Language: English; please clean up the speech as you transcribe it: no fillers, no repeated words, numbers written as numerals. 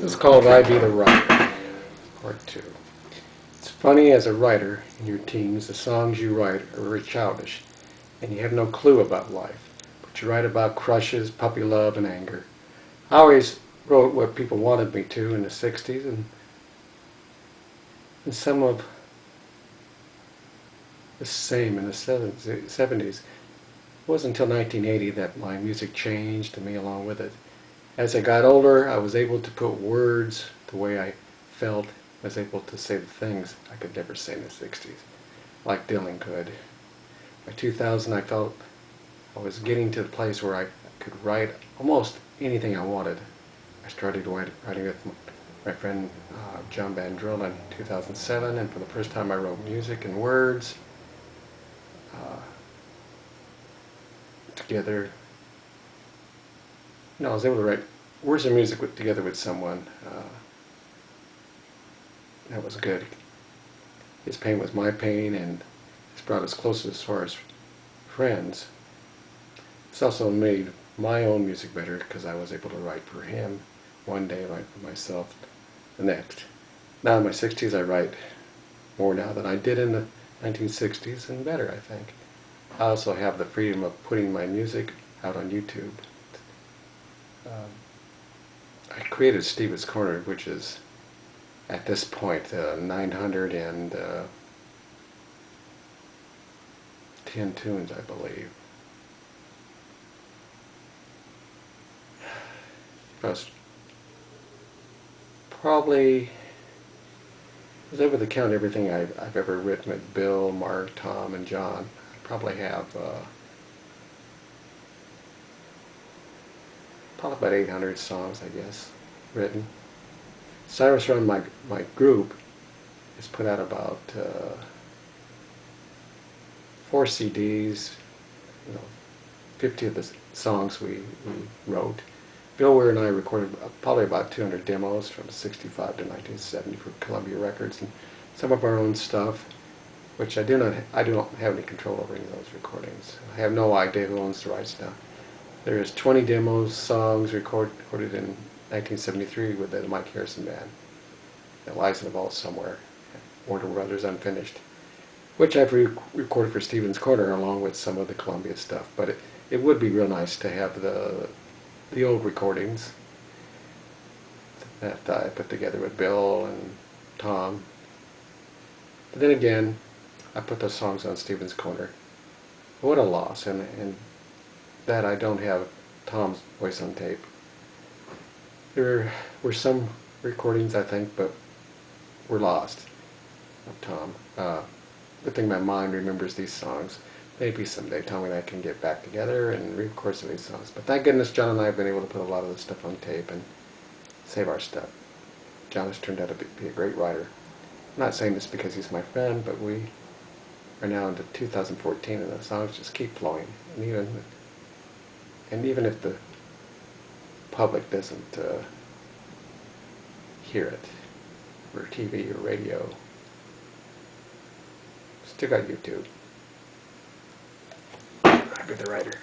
This is called I Be the Writer, Part 2. It's funny as a writer in your teens, the songs you write are very childish, and you have no clue about life. But you write about crushes, puppy love, and anger. I always wrote what people wanted me to in the 60s, and some of the same in the 70s. It wasn't until 1980 that my music changed, and me along with it. As I got older, I was able to put words the way I felt. I was able to say the things I could never say in the 60s, like Dylan could. By 2000, I felt I was getting to the place where I could write almost anything I wanted. I started writing with my friend John Bandrilla in 2007, and for the first time I wrote music and words together. I was able to write words and music together with someone. That was good. His pain was my pain, and it's brought us closer as far as friends. It's also made my own music better because I was able to write for him one day, write for myself the next. Now in my 60s, I write more now than I did in the 1960s, and better, I think. I also have the freedom of putting my music out on YouTube. I created Stephen's Corner, which is at this point 910 tunes, I believe. I was able to count everything I've ever written with Bill, Mark, Tom, and John. I probably have probably about 800 songs, I guess, written. Cyrus Run, my group, has put out about 4 CDs, 50 of the songs we wrote. Bill Weir and I recorded probably about 200 demos from 65 to 1970 for Columbia Records, and some of our own stuff, which I don't have any control over any of those recordings. I have no idea who owns the rights now. There's 20 demos, songs recorded in 1973 with the Mike Harrison Band. It lies in a vault somewhere, Warner Brothers Unfinished, which I've recorded for Stephen's Corner along with some of the Columbia stuff. But it would be real nice to have the old recordings that I put together with Bill and Tom. But then again, I put those songs on Stephen's Corner. What a loss, and that I don't have Tom's voice on tape. There were some recordings, I think, but were lost of Tom. Good thing my mind remembers these songs. Maybe someday Tom and I can get back together and re-record some of these songs. But thank goodness John and I have been able to put a lot of this stuff on tape and save our stuff. John has turned out to be a great writer. I'm not saying this because he's my friend, but we are now into 2014 and the songs just keep flowing. And even if the public doesn't hear it, or TV or radio, still got YouTube. I'll be the writer.